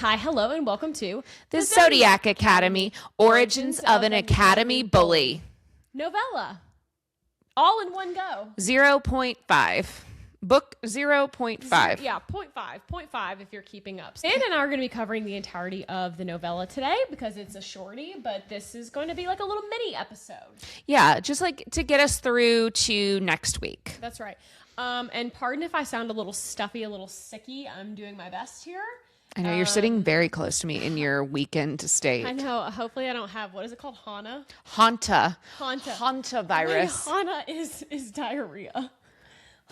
Hi, hello, and welcome to The Zodiac Academy, Origins of an Academy Bully. Novella. All in one go. 0.5. Book 0.5. Yeah, 0.5 if you're keeping up. Dan and I are going to be covering the entirety of the novella today because it's a shorty, but this is going to be like a little mini episode. Yeah, just like to get us through to next week. That's right. And pardon if I sound a little stuffy, a little sicky. I'm doing my best here. I know you're sitting very close to me in your weekend state. I know. Hopefully I don't have, what is it called? Hanta virus. Hana is diarrhea.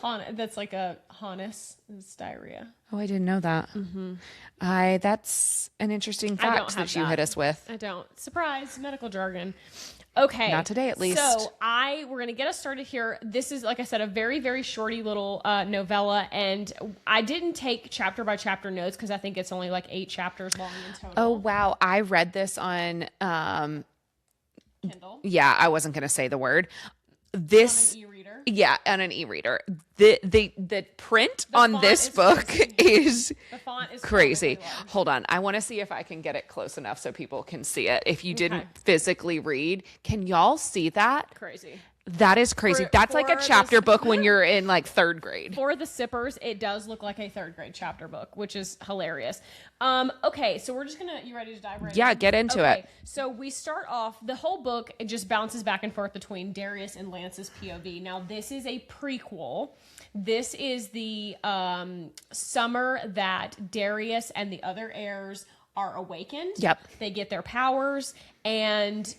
That's like a Hannes is diarrhea. Oh, I didn't know that. Mm-hmm. That's an interesting fact that you hit us with. I don't. Surprise, medical jargon. Okay. Not today, at least. So we're going to get us started here. This is, like I said, a very, very shorty little novella. And I didn't take chapter by chapter notes because I think it's only like 8 chapters long in total. Oh, wow. I read this on Kindle. Yeah, I wasn't going to say the word. On an e-reader. Yeah, on an e-reader. The print on this book is crazy. Hold on. I want to see if I can get it close enough so people can see it. If you didn't physically read, can y'all see that? Crazy. That is crazy. That's like a chapter book when you're in like 3rd grade. For the sippers, it does look like a 3rd grade chapter book, which is hilarious. Okay, so we're just you ready to dive right in? Yeah, get into it. So we start off, the whole book, it just bounces back and forth between Darius and Lance's POV. Now, this is a prequel. This is the summer that Darius and the other heirs are awakened. Yep. They get their powers, and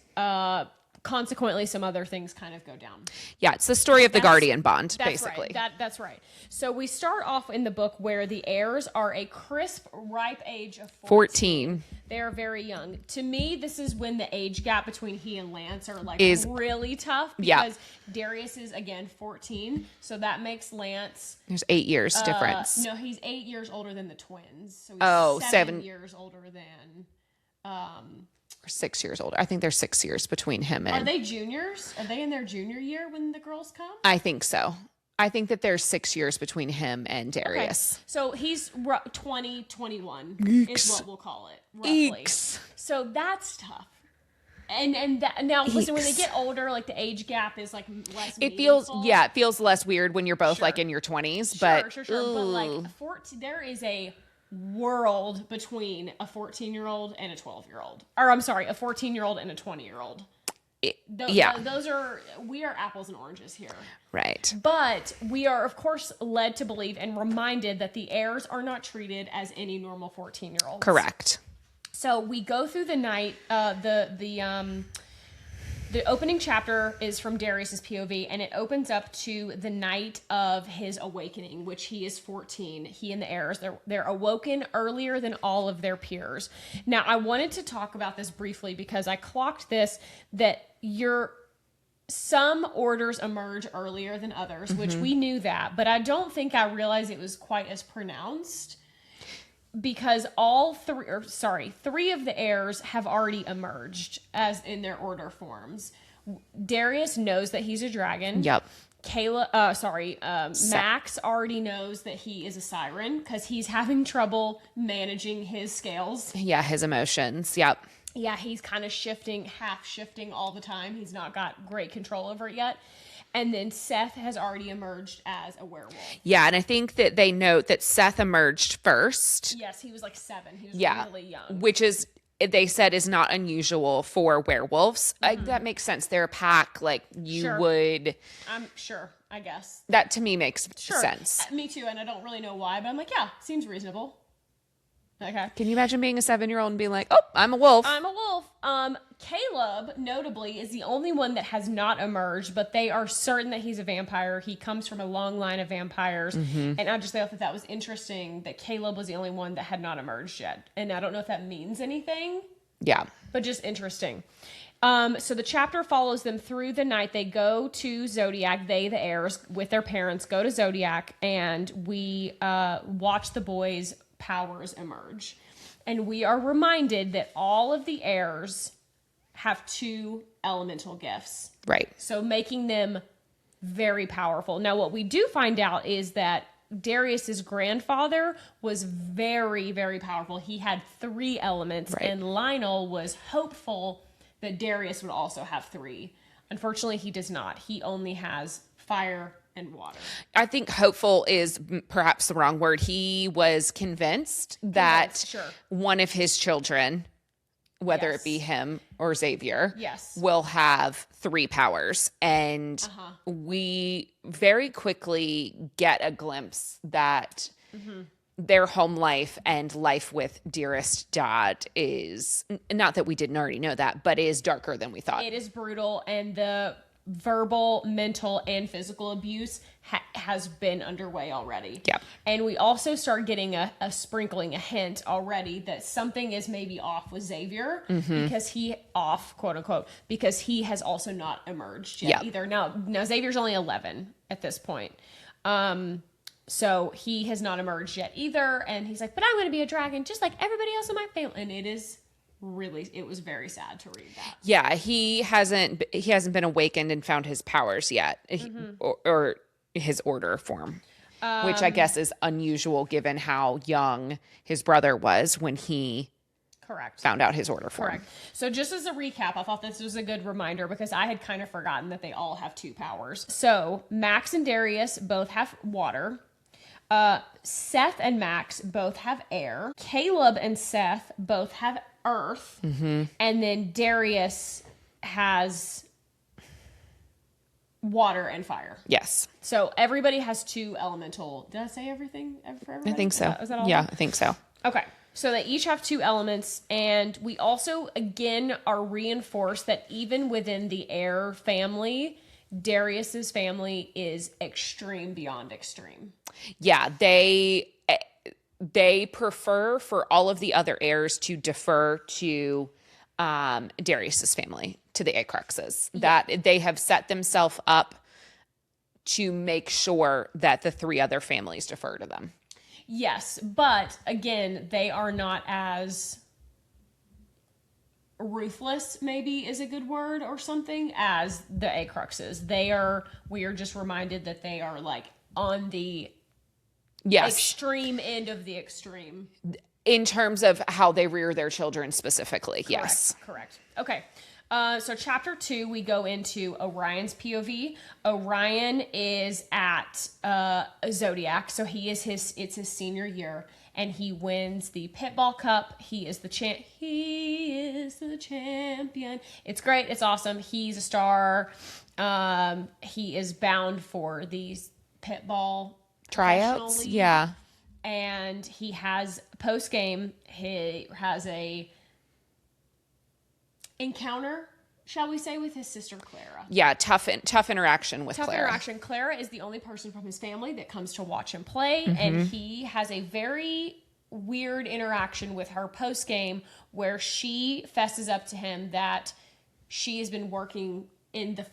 consequently, some other things kind of go down. Yeah, it's the story of the Guardian Bond, basically. Right. That's right. So we start off in the book where the heirs are a crisp, ripe age of 14. They are very young. To me, this is when the age gap between he and Lance are really tough because Darius is, again, 14. So that makes Lance... There's 8 years difference. No, he's 8 years older than the twins. So he's 7 years older than... 6 years older. I think there's 6 years between him and... Are they juniors? Are they in their junior year when the girls come? I think so. I think that there's 6 years between him and Darius. Okay. So he's 20, 21 is what we'll call it, roughly. Eeks. So that's tough. Now, listen, when they get older, like the age gap is like less meaningful. It feels less weird when you're both like in your 20s. Sure. But like 14, there is a world between a 14-year-old and a 12-year-old. Or I'm sorry, a 14-year-old and a 20-year-old. We are apples and oranges here. Right. But we are, of course, led to believe and reminded that the heirs are not treated as any normal 14-year-olds. Correct. So we go through the night. The opening chapter is from Darius's POV, and it opens up to the night of his awakening, which he is 14. He and the heirs, they're awoken earlier than all of their peers. Now, I wanted to talk about this briefly because I clocked this, that some orders emerge earlier than others, which we knew that, but I don't think I realized it was quite as pronounced. Because three of the heirs have already emerged as in their order forms. Darius knows that he's a dragon. Yep. Max already knows that he is a siren because he's having trouble managing his scales. Yeah, his emotions. Yep. Yeah, he's kind of half shifting all the time. He's not got great control over it yet. And then Seth has already emerged as a werewolf. Yeah, and I think that they note that Seth emerged first. Yes, he was like 7. He was really young. Which is, they said, is not unusual for werewolves. That makes sense. They're a pack. Like, you would... I'm sure, I guess. That, to me, makes sense. Me too, and I don't really know why, but I'm like, yeah, seems reasonable. Okay. Can you imagine being a 7-year-old and being like, oh, I'm a wolf? I'm a wolf. Caleb, notably, is the only one that has not emerged, but they are certain that he's a vampire. He comes from a long line of vampires. And I just thought that was interesting that Caleb was the only one that had not emerged yet. And I don't know if that means anything. Yeah. But just interesting. So the chapter follows them through the night. They go to Zodiac. They, the heirs, with their parents, go to Zodiac. And we watch the boys' powers emerge. And we are reminded that all of the heirs have 2 elemental gifts. Right. So making them very powerful. Now, what we do find out is that Darius's grandfather was very, very powerful. He had 3 elements, and Lionel was hopeful that Darius would also have 3. Unfortunately, he does not. He only has fire and water. I think hopeful is perhaps the wrong word. He was convinced that one of his children, whether it be him or Xavier, will have 3 powers. And we very quickly get a glimpse that their home life and life with dearest dad is, not that we didn't already know that, but is darker than we thought. It is brutal, and the verbal, mental, and physical abuse has been underway already. Yeah. And we also start getting a sprinkling, a hint already that something is maybe off with Xavier because he quote unquote, because he has also not emerged yet either. Now Xavier's only 11 at this point. So he has not emerged yet either. And he's like, but I'm going to be a dragon just like everybody else in my family. And it was very sad to read that. Yeah, he hasn't been awakened and found his powers yet, or his order form, which I guess is unusual given how young his brother was when he found out his order form. Correct. So just as a recap, I thought this was a good reminder because I had kind of forgotten that they all have 2 powers. So Max and Darius both have water. Seth and Max both have air. Caleb and Seth both have earth. And then Darius has water and fire. Yes. So everybody has 2 elemental. Did I say everything for everybody? I think so. Is that all? Yeah, I think so. Okay. So they each have 2 elements, and we also, again, are reinforced that even within the air family, Darius's family is extreme beyond extreme. Yeah, they prefer for all of the other heirs to defer to Darius's family, to the Acruxes. That they have set themselves up to make sure that the 3 other families defer to them. Yes, but again, they are not as ruthless, maybe is a good word or something, as the Acruxes. We are just reminded that they are like on the extreme end of the extreme. In terms of how they rear their children specifically. Yes. Correct. Okay. So chapter 2, we go into Orion's POV. Orion is at Zodiac. So it's his senior year, and he wins the Pitball Cup. He is the champion. It's great. It's awesome. He's a star. He is bound for these Pitball tryouts. Yeah. And he has post-game, he has a encounter, shall we say, with his sister Clara. Yeah, tough interaction with Clara. Tough interaction. Clara is the only person from his family that comes to watch him play, and he has a very weird interaction with her post-game where she fesses up to him that she has been working in the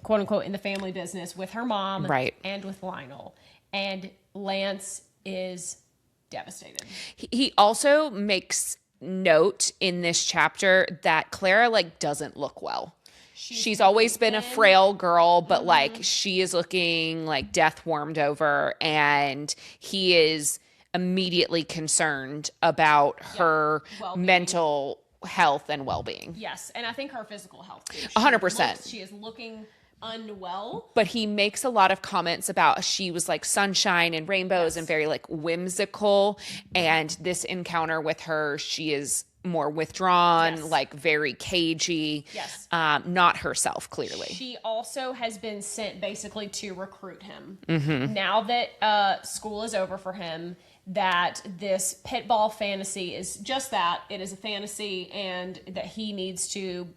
quote unquote in the family business with her mom and with Lionel. And Lance is devastated. He also makes note in this chapter that Clara doesn't look well. She's always been a frail girl, but she is looking like death warmed over, and he is immediately concerned about her mental health and well-being. Yes, and I think her physical health too. 100%. She is looking unwell. But he makes a lot of comments about she was like sunshine and rainbows and very whimsical. And this encounter with her, she is more withdrawn, very cagey. Yes. Not herself, clearly. She also has been sent basically to recruit him. Now that school is over for him, that this pitball fantasy is just that. It is a fantasy, and that he needs to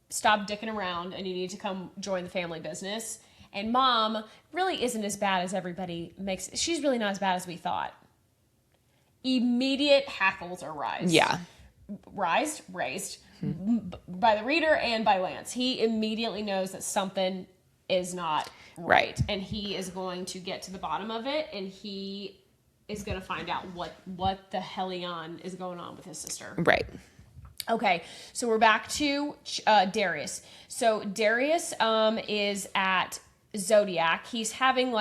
stop dicking around and you need to come join the family business. And Mom really isn't as bad as everybody makes. She's really not as bad as we thought. Immediate hackles are raised. Yeah. Raised by the reader and by Lance. He immediately knows that something is not right. And he is going to get to the bottom of it, and he is going to find out what the hellion is going on with his sister. Right. Okay, so we're back to Darius. So Darius is at Zodiac. He's having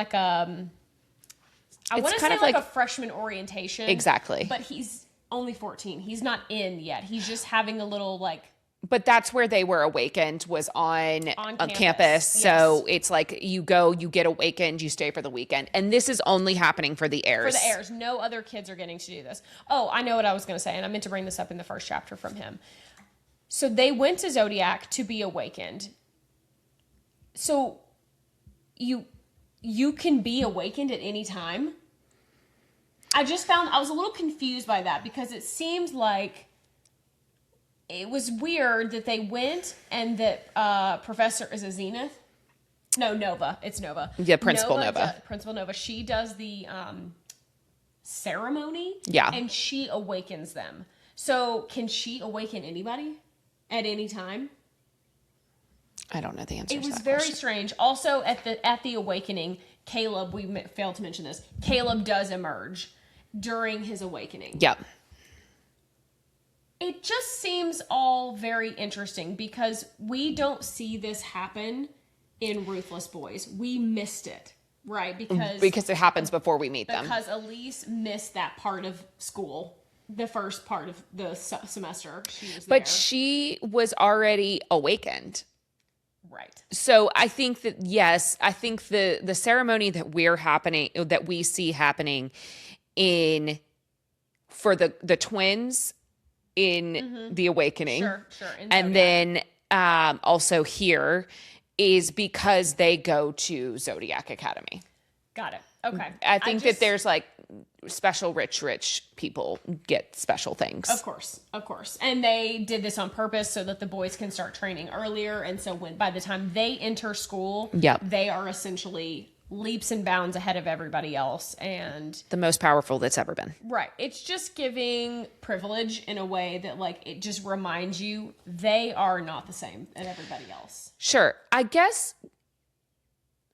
I want to say like a freshman orientation. Exactly. But he's only 14. He's not in yet. He's just having a little like. But that's where they were awakened, was on campus. So it's like you go, you get awakened, you stay for the weekend. And this is only happening for the heirs. For the heirs. No other kids are getting to do this. Oh, I know what I was going to say. And I meant to bring this up in the first chapter from him. So they went to Zodiac to be awakened. So you can be awakened at any time. I was a little confused by that because it seemed like it was weird that they went and that Professor, is it Zenith? No, Nova. It's Nova. Yeah, Principal Nova. Principal Nova. She does the ceremony. Yeah. And she awakens them. So can she awaken anybody at any time? I don't know the answer to that. It was very strange. Also, at the awakening, Caleb, we failed to mention this, Caleb does emerge during his awakening. Yep. It just seems all very interesting because we don't see this happen in Ruthless Boys. We missed it, right? Because it happens before we meet them. Because Elise missed that part of school, the first part of the semester. She was already awakened. Right. So I think that, yes, I think the ceremony that we see happening for the twins in the awakening. Sure. And then also here is because they go to Zodiac Academy. Got it. Okay. I think that there's like special rich people get special things. Of course. And they did this on purpose so that the boys can start training earlier. And so by the time they enter school, they are essentially leaps and bounds ahead of everybody else, and the most powerful that's ever been. Right. It's just giving privilege in a way that like it just reminds you they are not the same as everybody else. Sure. I guess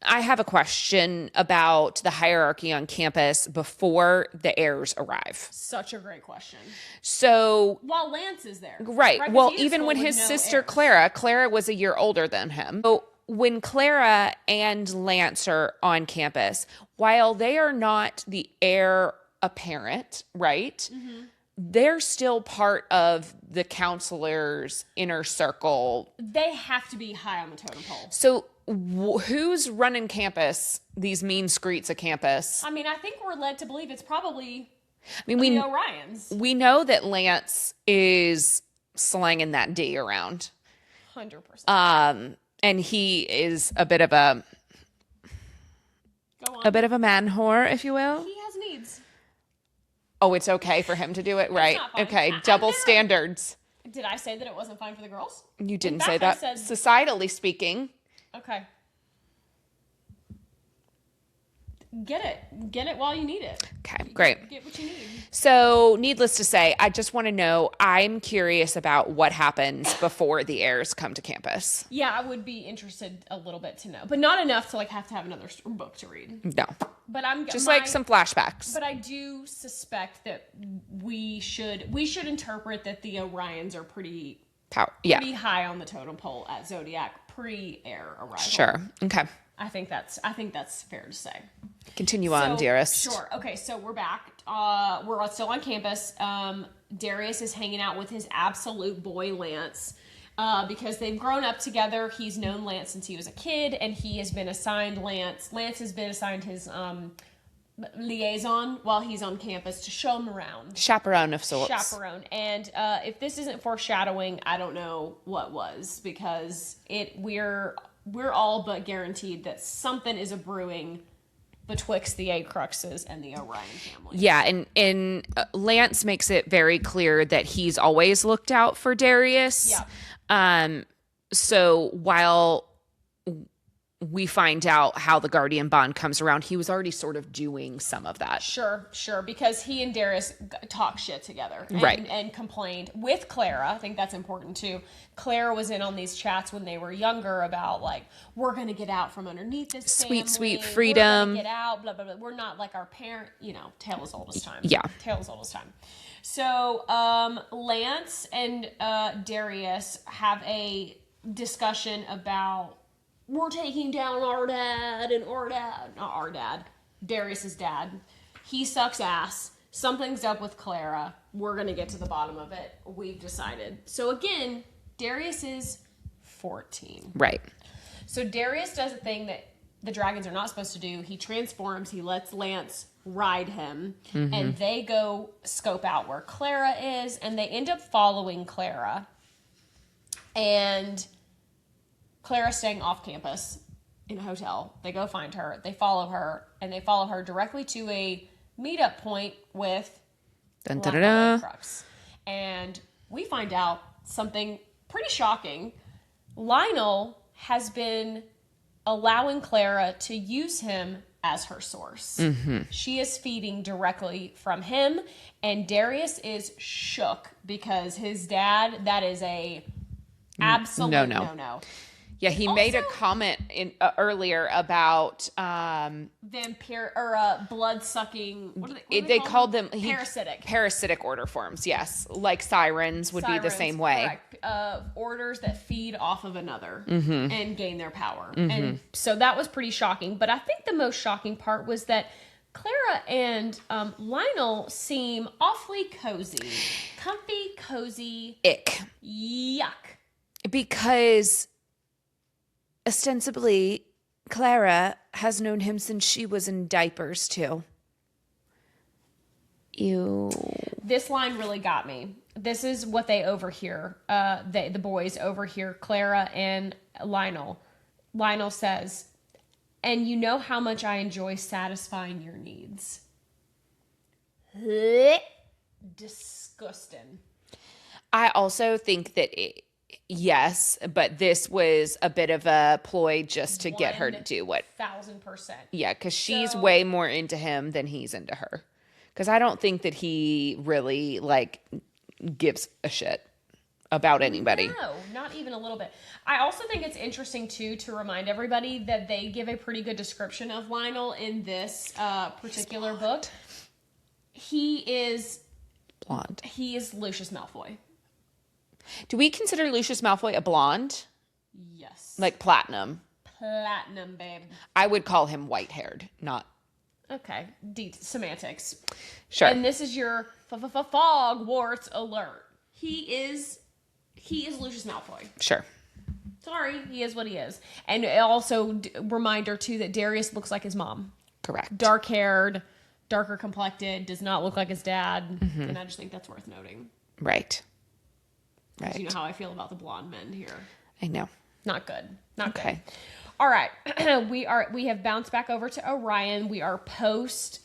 I have a question about the hierarchy on campus before the heirs arrive. Such a great question. So while Lance is there. Right. Well, even when his sister Clara was a year older than him. So when Clara and Lance are on campus, while they are not the heir apparent, right? Mm-hmm. They're still part of the counselor's inner circle. They have to be high on the totem pole. So who's running campus, these mean streets of campus? I mean, I think we're led to believe it's probably the Orions. We know that Lance is slanging that D around. 100%. And he is a bit of a man whore, if you will. He has needs. Oh, it's okay for him to do it? Right. Okay. Double standards. Did I say that it wasn't fine for the girls? You didn't say that. Societally speaking. Okay. Get it while you need it. Okay, great. Get what you need. So, needless to say, I just want to know, I'm curious about what happens before the heirs come to campus. Yeah, I would be interested a little bit to know, but not enough to like have to have another book to read. No. But I'm just like some flashbacks. But I do suspect that we should interpret that the Orions are pretty high on the totem pole at Zodiac pre-heir arrival. Sure. Okay. I think that's fair to say. Continue on, dearest. Sure. Okay, so we're back. We're still on campus. Darius is hanging out with his absolute boy Lance because they've grown up together. He's known Lance since he was a kid, and he has been assigned Lance. Lance has been assigned his liaison while he's on campus to show him around. Chaperone of sorts. Chaperone. And if this isn't foreshadowing, I don't know what was, because we're all but guaranteed that something is a brewing betwixt the Acruxes and the Orion family. Yeah, and Lance makes it very clear that he's always looked out for Darius. Yeah. So while we find out how the Guardian bond comes around, he was already sort of doing some of that. Sure, because he and Darius talk shit together. Right. And complained with Clara. I think that's important too. Clara was in on these chats when they were younger about like, we're going to get out from underneath this family. Sweet freedom. We're going to get out, blah, blah, blah. We're not like our parent, tale as old as time. Yeah. Tale as old as time. So Lance and Darius have a discussion about, we're taking down our dad and not our dad, Darius's dad. He sucks ass. Something's up with Clara. We're going to get to the bottom of it. We've decided. So again, Darius is 14. Right. So Darius does a thing that the dragons are not supposed to do. He transforms. He lets Lance ride him. And they go scope out where Clara is. And they end up following Clara. And Clara's staying off campus in a hotel. They go find her. They follow her. And they follow her directly to a meetup point with Crux. And we find out something pretty shocking. Lionel has been allowing Clara to use him as her source. She is feeding directly from him, and Darius is shook because his dad, that is a absolute no. Yeah, he made a comment in earlier about vampire or blood sucking. What do they called them parasitic order forms. Yes, like sirens would be the same way. Correct. Orders that feed off of another and gain their power, and so that was pretty shocking. But I think the most shocking part was that Clara and Lionel seem awfully comfy, cozy. Ick. Yuck. Because ostensibly, Clara has known him since she was in diapers, too. Ew. This line really got me. This is what they overhear. The boys overhear Clara and Lionel. Lionel says, "And you know how much I enjoy satisfying your needs." Disgusting. I also think that yes, but this was a bit of a ploy just to get her to do what? 1,000%. Yeah, because she's way more into him than he's into her. Because I don't think that he really, gives a shit about anybody. No, not even a little bit. I also think it's interesting, too, to remind everybody that they give a pretty good description of Lionel in this particular book. He is... blonde. He is Lucius Malfoy. Do we consider Lucius Malfoy a blonde? Yes. Like platinum? Platinum, babe. I would call him white-haired, not... Okay. Semantics. Sure. And this is your Hogwarts alert. He is Lucius Malfoy. Sure. Sorry, he is what he is. And also, reminder, too, that Darius looks like his mom. Correct. Dark-haired, darker complected, does not look like his dad. And I just think that's worth noting. Right. Right. You know how I feel about the blonde men here. I know. Not good. Not good. All right. We have bounced back over to Orion. We are post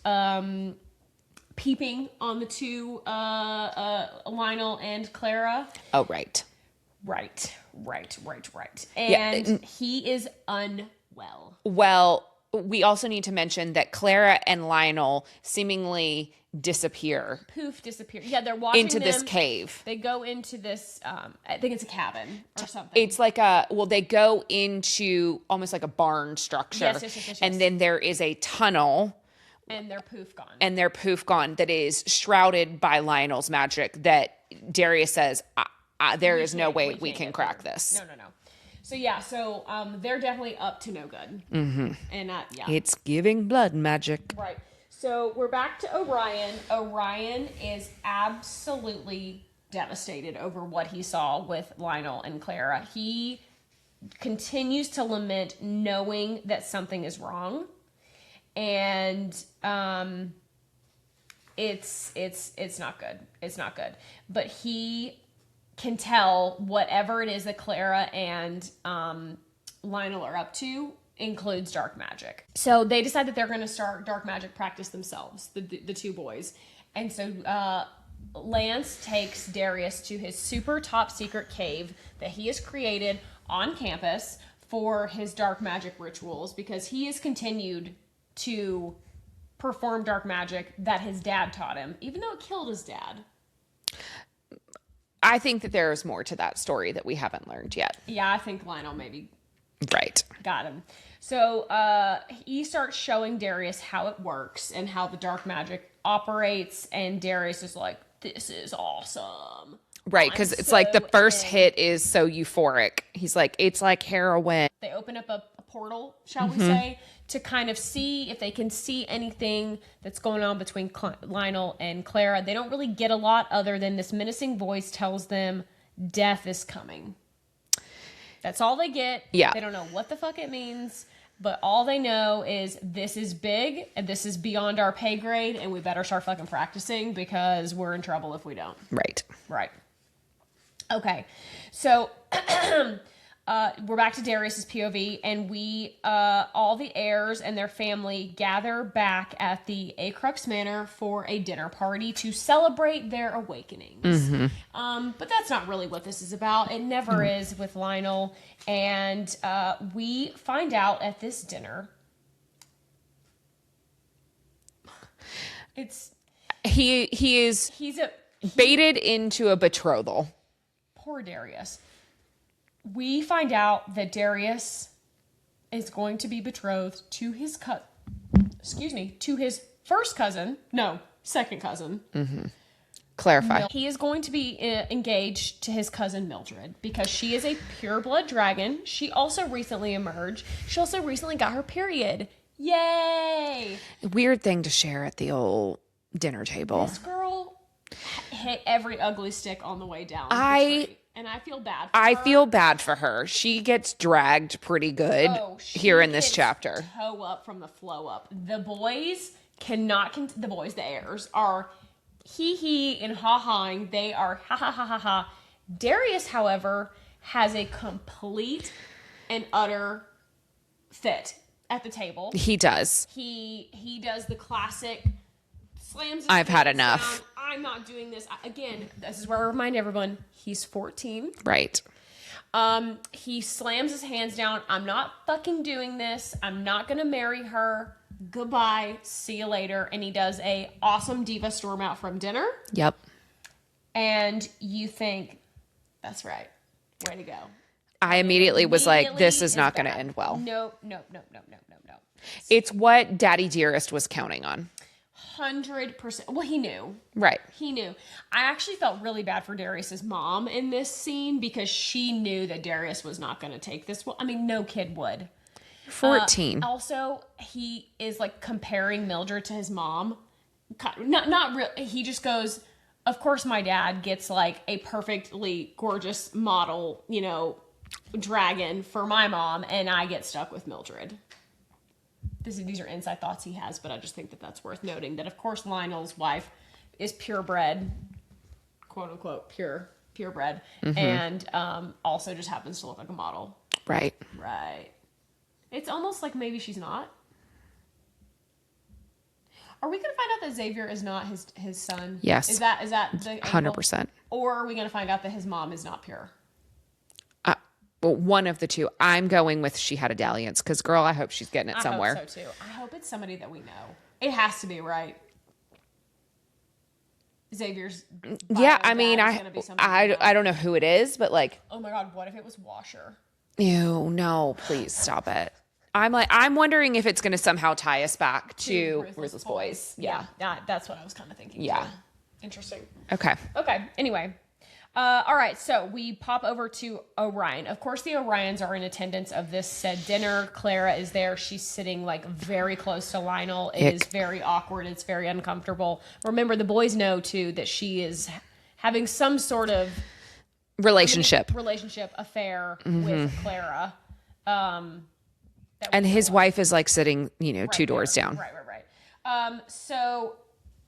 peeping on the two Lionel and Clara. Oh, right. Right. And he is unwell. Well, we also need to mention that Clara and Lionel seemingly disappear. Disappear. Yeah, they're watching into this cave. They go into this, I think it's a cabin or something. It's like they go into almost like a barn structure. Yes. And then there is a tunnel. And they're poof gone. That is shrouded by Lionel's magic that Darius says, there is no way we can crack this. No. So they're definitely up to no good. Mm-hmm. And it's giving blood magic. Right. So we're back to Orion. Orion is absolutely devastated over what he saw with Lionel and Clara. He continues to lament knowing that something is wrong. And it's not good. It's not good. But he can tell whatever it is that Clara and Lionel are up to includes dark magic. So they decide that they're going to start dark magic practice themselves, the two boys. And so Lance takes Darius to his super top secret cave that he has created on campus for his dark magic rituals, because he has continued to perform dark magic that his dad taught him, even though it killed his dad. I think that there is more to that story that we haven't learned yet. Yeah, I think Lionel maybe got him. So he starts showing Darius how it works and how the dark magic operates, and Darius is like, this is awesome. Right, because it's like the first hit is so euphoric. He's like, it's like heroin. They open up a portal, shall we say, to kind of see if they can see anything that's going on between Lionel and Clara. They don't really get a lot other than this menacing voice tells them death is coming. That's all they get. Yeah. They don't know what the fuck it means, but all they know is this is big and this is beyond our pay grade and we better start fucking practicing because we're in trouble if we don't. Right. Right. Okay. So we're back to Darius's POV, and we, all the heirs and their family gather back at the Acrux Manor for a dinner party to celebrate their awakenings. But that's not really what this is about. It never is with Lionel. And we find out at this dinner, he's baited into a betrothal. Poor Darius. We find out that Darius is going to be betrothed to his to his second cousin. Clarify. He is going to be engaged to his cousin Mildred because she is a pureblood dragon. She also recently emerged. She also recently got her period. Yay! Weird thing to share at the old dinner table. This girl hit every ugly stick on the way down. And I feel bad for her. I feel bad for her. She gets dragged pretty good here in this chapter. Toe up from the flow up. The boys the heirs are hee and ha-haing. They are ha. Darius, however, has a complete and utter fit at the table. He does. He does the classic slams his I've had hands enough. down. I'm not doing this. Again, this is where I remind everyone, he's 14. Right. He slams his hands down. I'm not fucking doing this. I'm not going to marry her. Goodbye. See you later. And he does a awesome diva storm out from dinner. Yep. And you think, that's right. Way to go. I immediately was like, this is not going to end well. No. It's what Daddy Dearest was counting on. 100%. Well, he knew. Right. He knew. I actually felt really bad for Darius's mom in this scene because she knew that Darius was not going to take this. Well, I mean, no kid would. 14. Also, he is like comparing Mildred to his mom. Not real. He just goes, of course my dad gets like a perfectly gorgeous model, dragon for my mom, and I get stuck with Mildred. These are inside thoughts he has, but I just think that that's worth noting. That, of course, Lionel's wife is purebred, quote unquote, purebred, and also just happens to look like a model. Right. It's almost like maybe she's not. Are we going to find out that Xavier is not his son? Yes. Is that the 100%? Or are we going to find out that his mom is not pure? Well, one of the two. I'm going with she had a dalliance because, girl, I hope she's getting it somewhere. I hope so too. I hope it's somebody that we know. It has to be, right? Xavier's. Yeah, I mean, I don't know who it is, but like. Oh my God! What if it was Washer? Ew! No, please stop it. I'm wondering if it's going to somehow tie us back to Ruthless Boys. Yeah, that's what I was kind of thinking. Yeah. Too. Interesting. Okay. Anyway. All right, so we pop over to Orion. Of course, the Orions are in attendance of this said dinner. Clara is there. She's sitting like very close to Lionel. It is very awkward. It's very uncomfortable. Remember, the boys know too that she is having some sort of relationship affair with Clara. And his wife is like sitting, two doors down. Right. So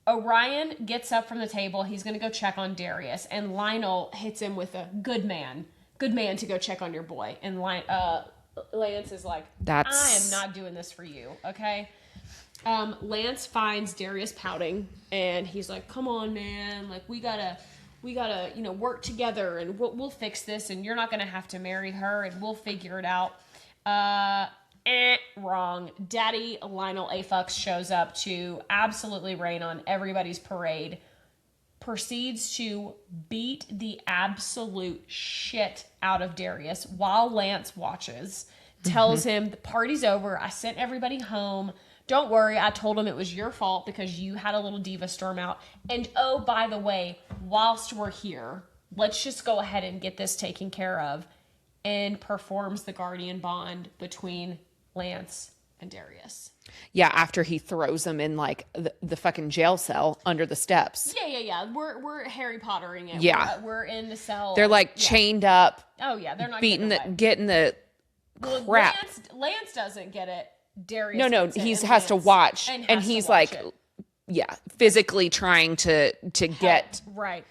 Orion gets up from the table. He's going to go check on Darius. And Lionel hits him with a good man to go check on your boy. And Lance is like, I am not doing this for you. Okay. Lance finds Darius pouting and he's like, come on, man. Like we gotta, work together and we'll fix this. And you're not going to have to marry her and we'll figure it out. Wrong. Daddy Lionel A. Fucks shows up to absolutely rain on everybody's parade, proceeds to beat the absolute shit out of Darius while Lance watches, tells him the party's over. I sent everybody home. Don't worry. I told him it was your fault because you had a little diva storm out. And oh, by the way, whilst we're here, let's just go ahead and get this taken care of, and performs the guardian bond between Lance and Darius. Yeah, after he throws them in like the fucking jail cell under the steps. Yeah. We're Harry Pottering it. Yeah. We're in the cell. They're like chained up. Oh yeah, they're not getting the crap. Lance doesn't get it. Darius. No, he has to watch, and he's like, physically trying to get right.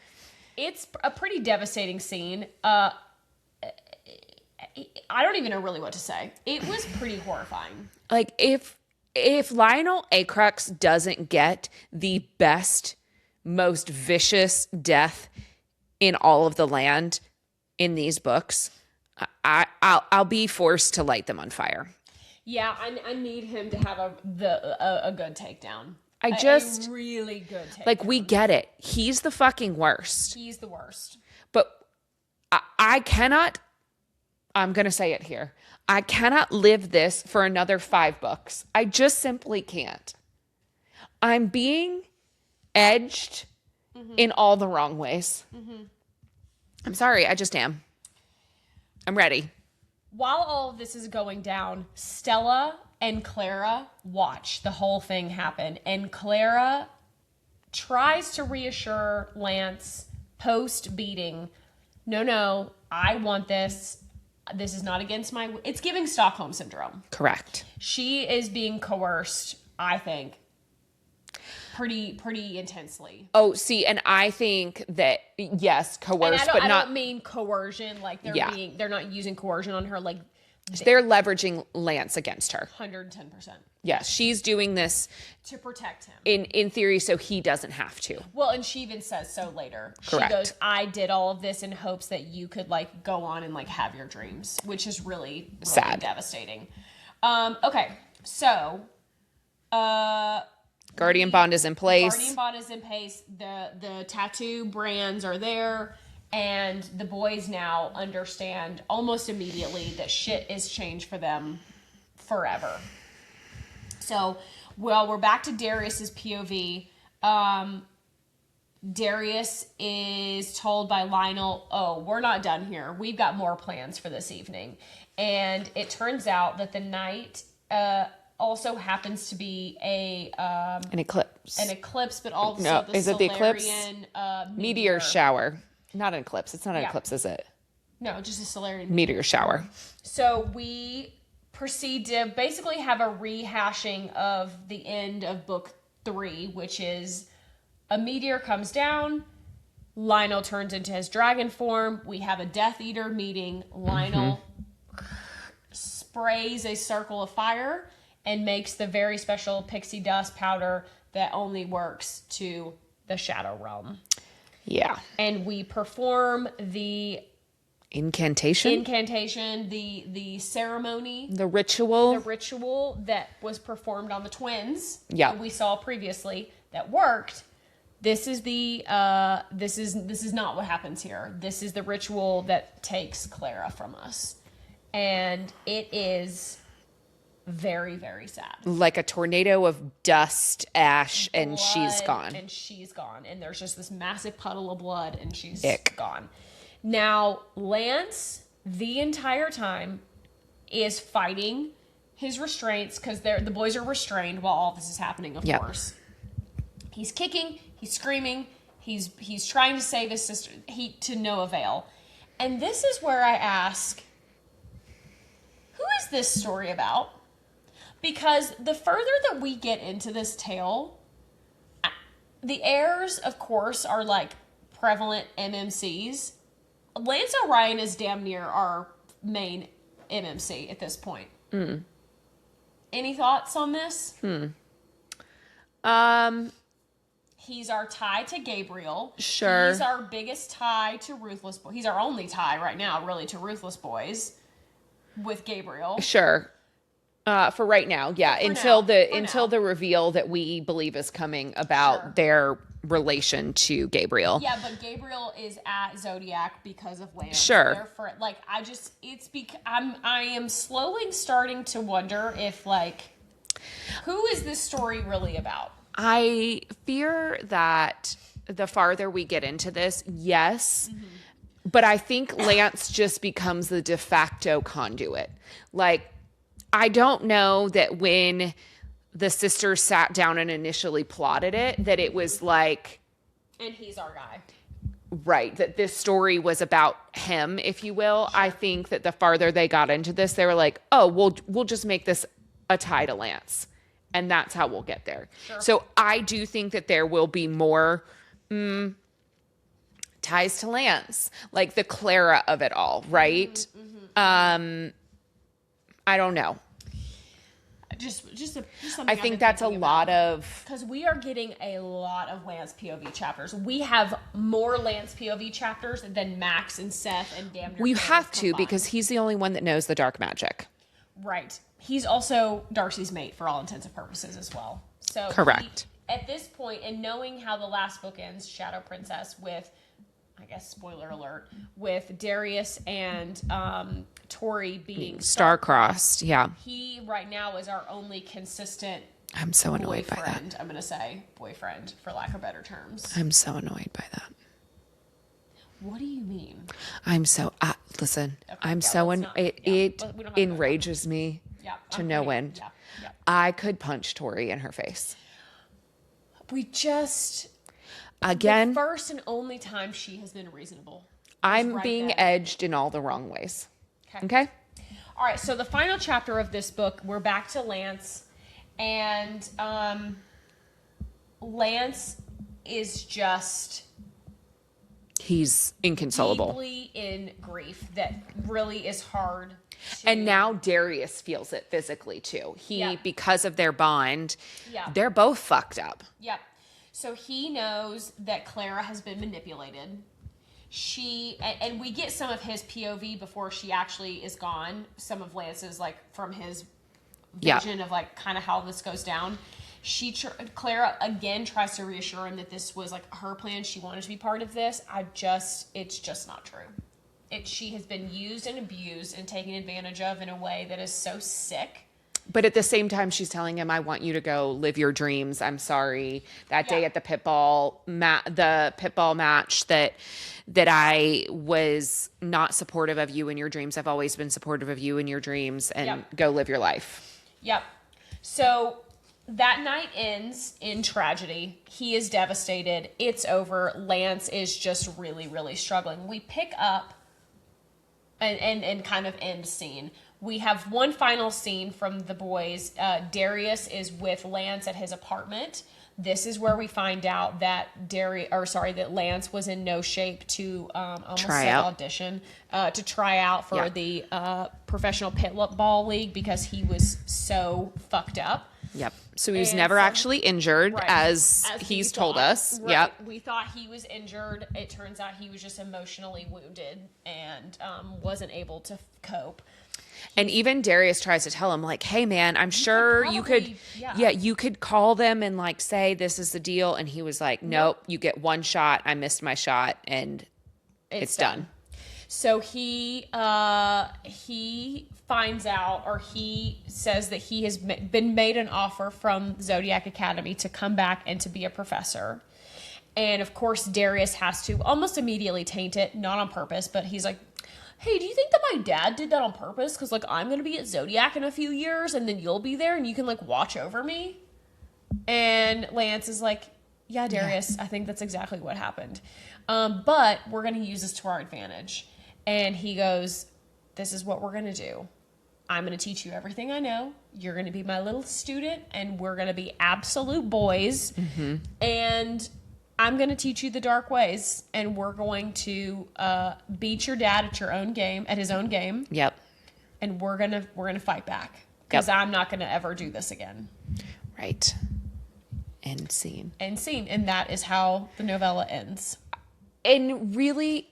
It's a pretty devastating scene. I don't even know really what to say. It was pretty horrifying. Like if Lionel Acrux doesn't get the best, most vicious death in all of the land in these books, I'll be forced to light them on fire. Yeah, I need him to have a good takedown. A really good takedown. Like, we get it. He's the fucking worst. He's the worst. But I cannot. I'm going to say it here. I cannot live this for another 5 books. I just simply can't. I'm being edged in all the wrong ways. I'm sorry. I just am. I'm ready. While all of this is going down, Stella and Clara watch the whole thing happen. And Clara tries to reassure Lance post-beating, no, I want this. This is not against my... It's giving Stockholm Syndrome. Correct. She is being coerced, I think, pretty intensely. Oh, see, and I think that, yes, coerced, but not... I don't mean coercion, like they're not using coercion on her, like... They're leveraging Lance against her. 110%. Yeah, she's doing this... to protect him. In theory, so he doesn't have to. Well, and she even says so later. Correct. She goes, I did all of this in hopes that you could, like, go on and, like, have your dreams, which is really sad. Devastating. Okay, so... Guardian Bond is in place. Guardian Bond is in place. The tattoo brands are there. And the boys now understand almost immediately that shit is changed for them forever. So, well, we're back to Darius's POV. Darius is told by Lionel, oh, we're not done here. We've got more plans for this evening. And it turns out that the night also happens to be an eclipse. An eclipse, but also the Solarian meteor shower. Not an eclipse. It's not an eclipse, is it? No, just a Solarian meteor shower. So we proceed to basically have a rehashing of the end of book 3, which is a meteor comes down. Lionel turns into his dragon form. We have a Death Eater meeting. Lionel sprays a circle of fire and makes the very special pixie dust powder that only works to the Shadow Realm. Yeah. And we perform the incantation, the ceremony, the ritual that was performed on the twins. Yeah. That we saw previously that worked. This is this is not what happens here. This is the ritual that takes Clara from us. And it is very, very sad. Like a tornado of dust, ash, blood, and she's gone. And she's gone. And there's just this massive puddle of blood, and she's gone. Now, Lance, the entire time, is fighting his restraints, because the boys are restrained while all this is happening, of course. He's kicking, he's screaming, he's trying to save his sister, to no avail. And this is where I ask, who is this story about? Because the further that we get into this tale, the heirs, of course, are like prevalent MMCs. Lance Orion is damn near our main MMC at this point. Any thoughts on this? He's our tie to Gabriel. Sure. He's our biggest tie to Ruthless Boys. He's our only tie right now, really, to Ruthless Boys with Gabriel. Sure. For right now, yeah. Until the reveal that we believe is coming about their relation to Gabriel. Yeah, but Gabriel is at Zodiac because of Lance. Sure. I am slowly starting to wonder if, like, who is this story really about? I fear that the farther we get into this, yes. But I think Lance just becomes the de facto conduit. Like, I don't know that when the sisters sat down and initially plotted it, that it was like, and he's our guy. Right, that this story was about him, if you will. Sure. I think that the farther they got into this, they were like, oh, we'll just make this a tie to Lance. And that's how we'll get there. Sure. So I do think that there will be more ties to Lance, like the Clara of it all, right? Mm-hmm. I don't know. Just something I think that's a lot of, because we are getting a lot of Lance POV chapters. We have more Lance POV chapters than Max and Seth and damn near. We have to, because he's the only one that knows the dark magic. Right. He's also Darcy's mate for all intents and purposes as well. So correct. At this point, and knowing how the last book ends, Shadow Princess, with, I guess, spoiler alert, with Darius and Tori being star-crossed. Yeah. He right now is our only consistent I'm so annoyed boyfriend, by that. I'm going to say boyfriend, for lack of better terms. I'm so annoyed by that. What do you mean? I'm so, listen, okay, I'm so, it enrages me to no end. Yeah. I could punch Tori in her face. We just, again, the first and only time she has been reasonable. I'm right being edged in all the wrong ways. Okay. All right. So the final chapter of this book, we're back to Lance, and Lance is just, he's inconsolable, deeply in grief that really is hard. And now Darius feels it physically too. Because of their bond, they're both fucked up. Yep. So he knows that Clara has been manipulated. And we get some of his POV before she actually is gone. Some of Lance's, like, from his vision of, like, kind of how this goes down. Clara again tries to reassure him that this was, like, her plan. She wanted to be part of this. It's just not true. She has been used and abused and taken advantage of in a way that is so sick. But at the same time, she's telling him, I want you to go live your dreams. I'm sorry. That day at the pit ball match that I was not supportive of you in your dreams. I've always been supportive of you in your dreams, and go live your life. Yep. So that night ends in tragedy. He is devastated. It's over. Lance is just really, really struggling. We pick up and kind of end scene. We have one final scene from the boys. Darius is with Lance at his apartment. This is where we find out that that Lance was in no shape to audition to try out for the professional pitball league because he was so fucked up. Yep. So he was never actually injured, as he's told us. Right. Yep. We thought he was injured. It turns out he was just emotionally wounded and wasn't able to cope. And even Darius tries to tell him, like, hey, man, I'm sure you could call them and, like, say this is the deal. And he was like, nope, you get one shot. I missed my shot, and it's done. So he finds out, or he says that he has been made an offer from Zodiac Academy to come back and to be a professor. And, of course, Darius has to almost immediately taint it, not on purpose, but he's like, hey, do you think that my dad did that on purpose? Because, like, I'm going to be at Zodiac in a few years, and then you'll be there, and you can, like, watch over me. And Lance is like, yeah, Darius, I think that's exactly what happened. But we're going to use this to our advantage. And he goes, this is what we're going to do. I'm going to teach you everything I know. You're going to be my little student, and we're going to be absolute boys. Mm-hmm. And I'm going to teach you the dark ways, and we're going to beat your dad at his own game. Yep. And we're gonna fight back because I'm not going to ever do this again. Right. End scene. And that is how the novella ends. And really,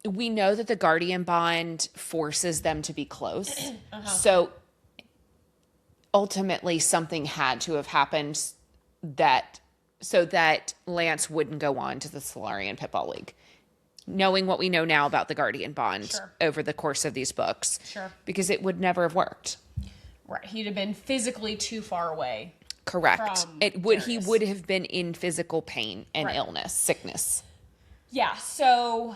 we know that the guardian bond forces them to be close. So ultimately, something had to have happened so that Lance wouldn't go on to the Solarian Pitball League. Knowing what we know now about the Guardian Bond over the course of these books. Sure. Because it would never have worked. Right. He'd have been physically too far away. Correct. He would have been in physical pain and illness, sickness. Yeah. So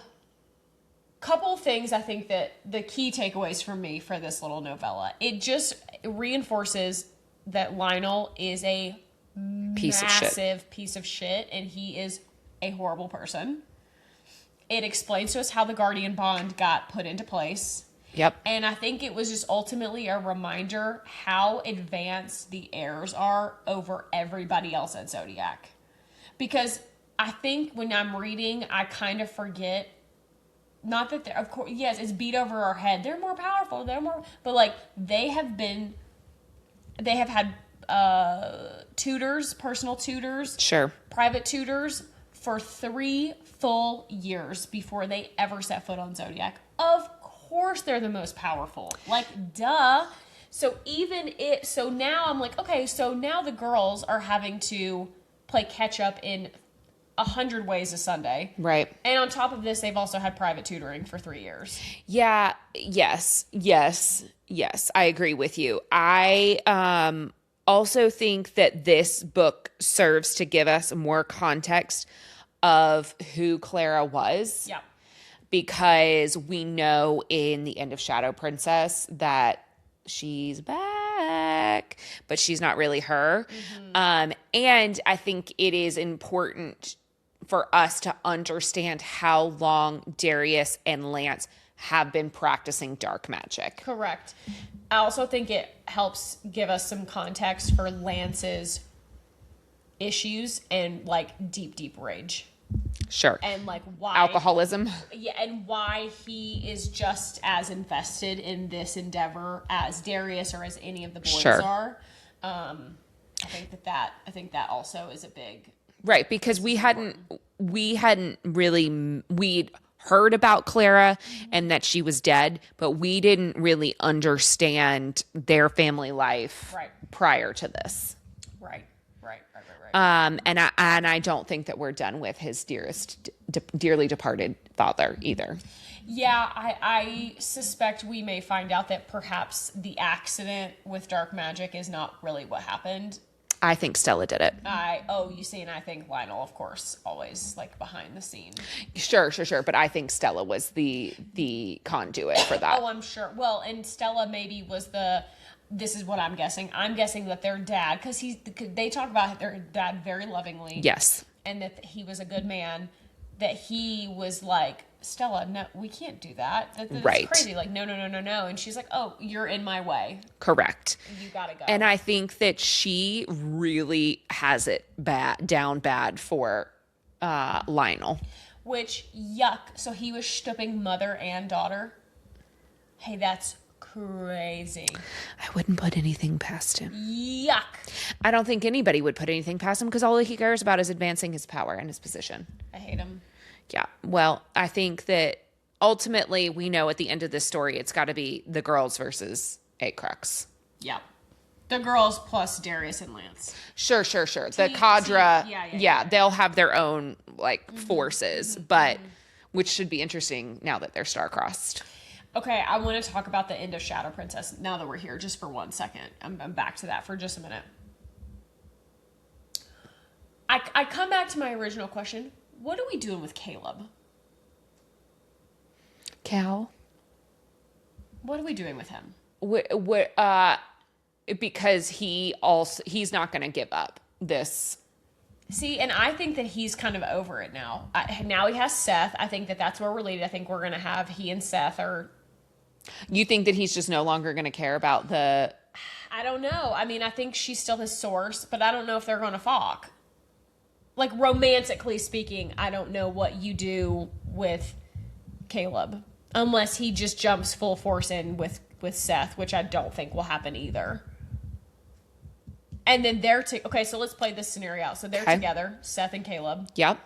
couple things I think that the key takeaways for me for this little novella. It just reinforces that Lionel is a massive piece of shit, and he is a horrible person. It explains to us how the guardian bond got put into place. Yep. And I think it was just ultimately a reminder how advanced the heirs are over everybody else at Zodiac. Because I think when I'm reading, I kind of forget, not that they're, of course, yes, it's beat over our head. They're more powerful. But like they have had tutors, personal tutors, sure, private tutors for 3 full years before they ever set foot on Zodiac. Of course they're the most powerful. Like, duh. So now I'm like, okay, so now the girls are having to play catch up in 100 ways a Sunday. Right. And on top of this, they've also had private tutoring for 3 years. Yeah. Yes. I agree with you. I also think that this book serves to give us more context of who Clara was. Yeah. Because we know in the end of Shadow Princess that she's back, but she's not really her. Mm-hmm. And I think it is important for us to understand how long Darius and Lance have been practicing dark magic. Correct. I also think it helps give us some context for Lance's issues and like deep rage. Sure. And like why alcoholism. Yeah, and why he is just as invested in this endeavor as Darius or as any of the boys are. I think that also is a big right, because we'd heard about Clara and that she was dead, but we didn't really understand their family life prior to this. Right. And I don't think that we're done with his dearly departed father either. Yeah, I suspect we may find out that perhaps the accident with dark magic is not really what happened. I think Stella did it. And I think Lionel, of course, always like behind the scene. Sure. But I think Stella was the conduit for that. I'm sure. Well, and Stella maybe was this is what I'm guessing. I'm guessing that their dad, because they talk about their dad very lovingly. Yes. And that he was a good man, that he was like, Stella, no, we can't do that. That's crazy. Like, no. And she's like, oh, you're in my way. Correct. You gotta go. And I think that she really has it down bad for Lionel. Which, yuck. So he was stooping mother and daughter. Hey, that's crazy. I wouldn't put anything past him. Yuck. I don't think anybody would put anything past him because all he cares about is advancing his power and his position. I hate him. Yeah. Well, I think that ultimately we know at the end of this story it's got to be the girls versus Acrux. Yeah. The girls plus Darius and Lance. Sure. The cadre, yeah, they'll have their own forces, but which should be interesting now that they're star-crossed. Okay, I want to talk about the end of Shadow Princess now that we're here, just for 1 second. I'm back to that for just a minute. I come back to my original question. What are we doing with Caleb? Cal? What are we doing with him? Because he's not going to give up this. See, and I think that he's kind of over it now. Now he has Seth. I think that that's where we're leading. I think we're going to have he and Seth are... You think that he's just no longer going to care about the... I don't know. I mean, I think she's still his source, but I don't know if they're going to fuck. Like, romantically speaking, I don't know what you do with Caleb. Unless he just jumps full force in with Seth, which I don't think will happen either. And then okay, so let's play this scenario out. So they're together, Seth and Caleb. Yep.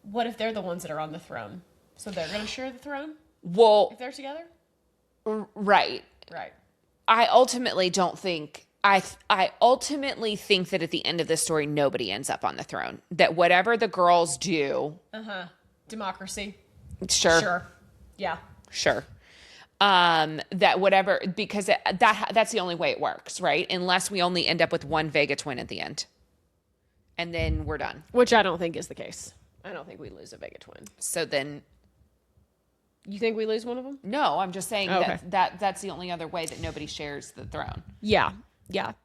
What if they're the ones that are on the throne? So they're going to share the throne? Well... If they're together? Right. I ultimately don't think... I ultimately think that at the end of this story, nobody ends up on the throne. That whatever the girls do... Democracy. Sure. Yeah. Sure. That whatever... Because that's the only way it works, right? Unless we only end up with one Vega twin at the end. And then we're done. Which I don't think is the case. I don't think we lose a Vega twin. So then... You think we lose one of them? No, I'm just saying that's the only other way that nobody shares the throne. Yeah.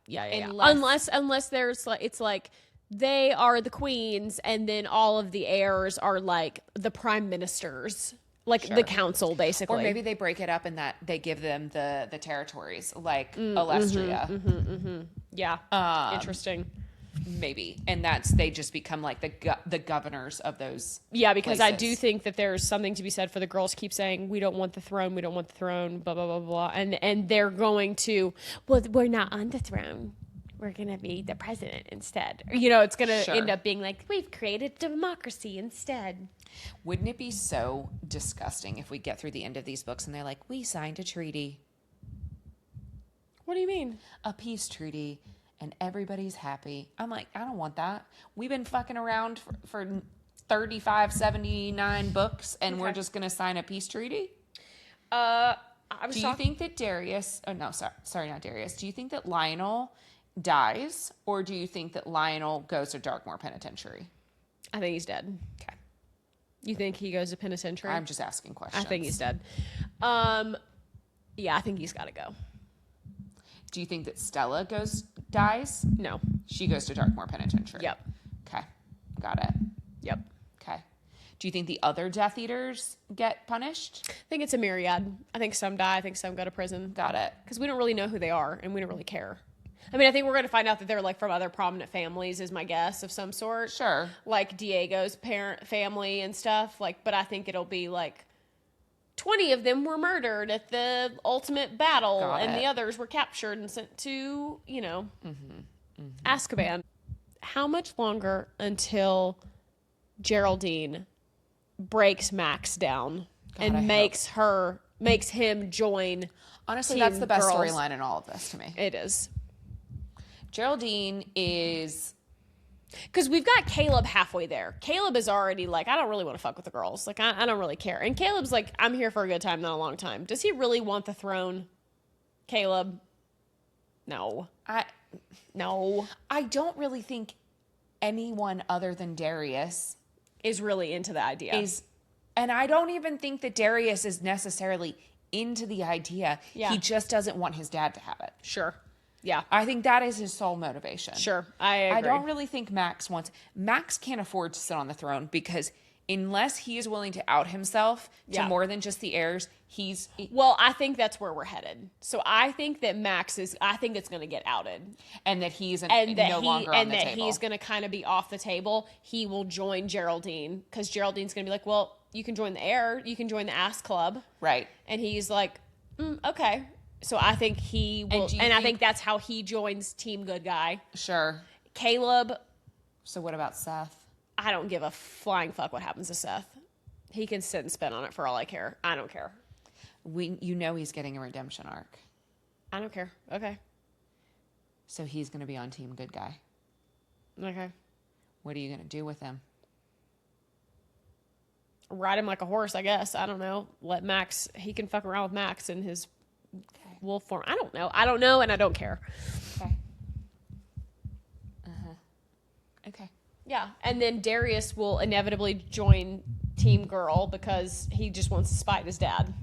Unless there's like, it's like they are the queens and then all of the heirs are like the prime ministers, like the council, basically. Or maybe they break it up in that they give them the territories, like Alestria. Yeah. Interesting. Maybe. And they just become like the governors of those because places. I do think that there's something to be said for the girls keep saying, we don't want the throne, blah, blah, blah, blah. And they're going to, well, we're not on the throne. We're going to be the president instead. It's going to end up being like, we've created democracy instead. Wouldn't it be so disgusting if we get through the end of these books and they're like, we signed a treaty. What do you mean? A peace treaty. And everybody's happy. I'm like, I don't want that. We've been fucking around for 35, 79 books, and we're just going to sign a peace treaty? Do you think that Darius... Oh, no, sorry, not Darius. Do you think that Lionel dies, or do you think that Lionel goes to Darkmoor Penitentiary? I think he's dead. Okay. You think he goes to penitentiary? I'm just asking questions. I think he's dead. Yeah, I think he's got to go. Do you think that Stella dies? No. She goes to Darkmoor Penitentiary. Yep. Okay. Got it. Yep. Okay. Do you think the other Death Eaters get punished? I think it's a myriad. I think some die. I think some go to prison. Got it. Because we don't really know who they are, and we don't really care. I mean, I think we're going to find out that they're like from other prominent families, is my guess, of some sort. Sure. Like Diego's family and stuff. But I think it'll be like 20 of them were murdered at the ultimate battle, the others were captured and sent to, Azkaban. How much longer until Geraldine breaks Max down and makes him join? Honestly, that's the best storyline in all of this to me. It is. Geraldine is... Because we've got Caleb halfway there. Caleb is already like, I don't really want to fuck with the girls. Like, I don't really care. And Caleb's like, I'm here for a good time, not a long time. Does he really want the throne, Caleb? No. No. I don't really think anyone other than Darius is really into the idea. And I don't even think that Darius is necessarily into the idea. Yeah. He just doesn't want his dad to have it. Sure. Yeah. I think that is his sole motivation. Sure. I agree. I don't really think Max can't afford to sit on the throne because unless he is willing to out himself to more than just the heirs, Well, I think that's where we're headed. So I think that I think it's going to get outed. And that he's no longer on the table. And that he's going to kind of be off the table. He will join Geraldine because Geraldine's going to be like, well, you can join the heir. You can join the ass club. Right. And he's like, okay. So I think he will, and I think that's how he joins Team Good Guy. Sure. Caleb. So what about Seth? I don't give a flying fuck what happens to Seth. He can sit and spin on it for all I care. I don't care. He's getting a redemption arc. I don't care. Okay. So he's going to be on Team Good Guy. Okay. What are you going to do with him? Ride him like a horse, I guess. I don't know. Let Max, he can fuck around with Max in his wolf form. I don't know, and I don't care. Okay. Okay. Yeah, and then Darius will inevitably join Team Girl because he just wants to spite his dad.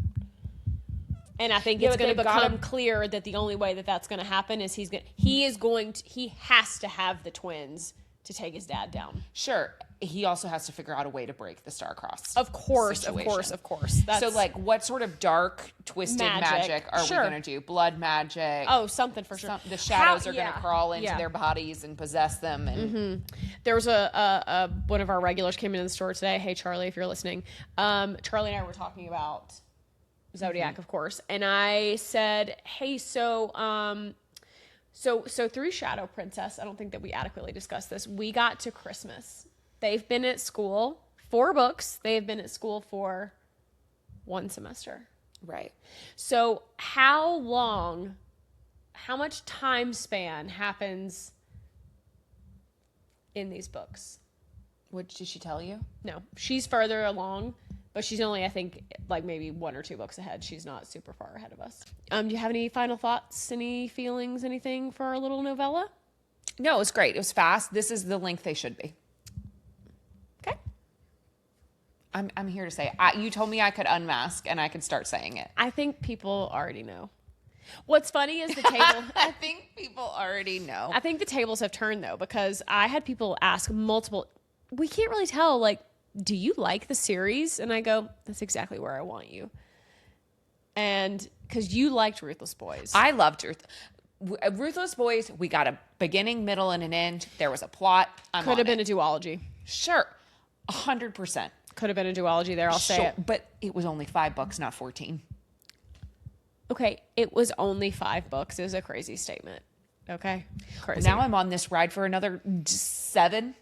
And I think it's going to become clear that the only way that that's going to happen is he has to have the twins to take his dad down. Sure. He also has to figure out a way to break the star-crossed Of course. So, like, what sort of dark, twisted magic are we going to do? Blood magic? Oh, something for sure. The shadows are going to crawl into their bodies and possess them. And There was one of our regulars came into the store today. Hey, Charlie, if you're listening. Charlie and I were talking about Zodiac, of course. And I said, hey, so through Shadow Princess, I don't think that we adequately discussed this. We got to Christmas. They've been at school 4 books. They have been at school for 1 semester. Right. So how much time span happens in these books? What did she tell you? No, she's further along, but she's only, I think, like maybe 1 or 2 books ahead. She's not super far ahead of us. Do you have any final thoughts, any feelings, anything for our little novella? No, it was great. It was fast. This is the length they should be. Okay. I'm here to say, you told me I could unmask and I could start saying it. I think people already know. What's funny is the table. I think people already know. I think the tables have turned though, because I had people ask multiple. We can't really tell. Like, do you like the series? And I go, that's exactly where I want you. And because you liked Ruthless Boys, I loved Ruthless Boys. We got a beginning, middle, and an end. There was a plot. Could have been a duology. Sure, 100%. Could have been a duology there. I'll say it. But it was only $5, not 14. Okay, it was only 5 books. It was a crazy statement. Okay, crazy. Now I'm on this ride for another 7.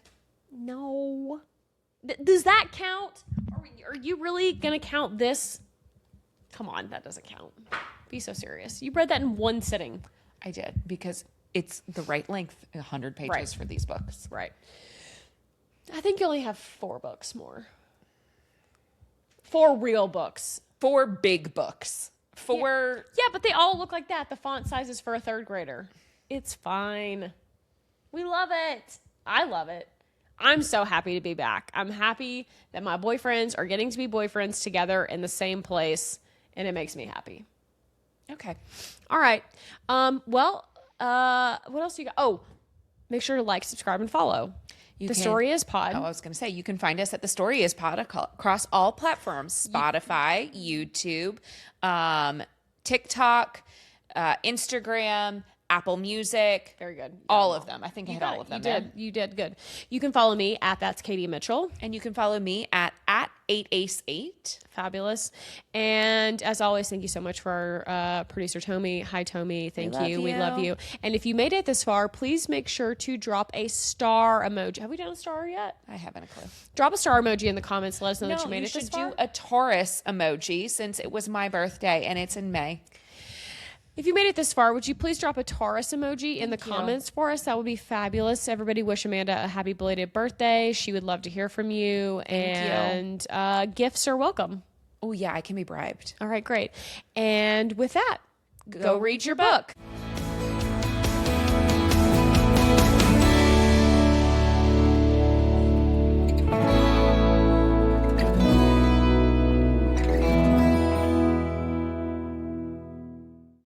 No. Does that count? Are you really going to count this? Come on, that doesn't count. Be so serious. You read that in one sitting. I did, because it's the right length, 100 pages for these books. Right. I think you only have 4 books more. 4 real books. 4 big books. 4. Yeah, but they all look like that. The font size is for a 3rd grader. It's fine. We love it. I love it. I'm so happy to be back. I'm happy that my boyfriends are getting to be boyfriends together in the same place, and it makes me happy. Okay. All right. What else you got? Oh, make sure to like, subscribe, and follow. Story is Pod. Oh, I was going to say, you can find us at The Story is Pod across all platforms: Spotify, YouTube, TikTok, Instagram, Apple Music. Very good. All of them. I think I hit all of them. You did good. You can follow me at That's Katie Mitchell. And you can follow me at 8ace8. Fabulous. And as always, thank you so much for our producer, Tommy. Hi, Tommy. Thank you. We love you. And if you made it this far, please make sure to drop a star emoji. Have we done a star yet? I haven't a clue. Drop a star emoji in the comments. Let us know that you made it this far. You should do a Taurus emoji, since it was my birthday and it's in May. If you made it this far, would you please drop a Taurus emoji in the comments for us? That would be fabulous. Everybody wish Amanda a happy belated birthday. She would love to hear from you. Thank you. Gifts are welcome. Oh, yeah, I can be bribed. All right, great. And with that, go read your book.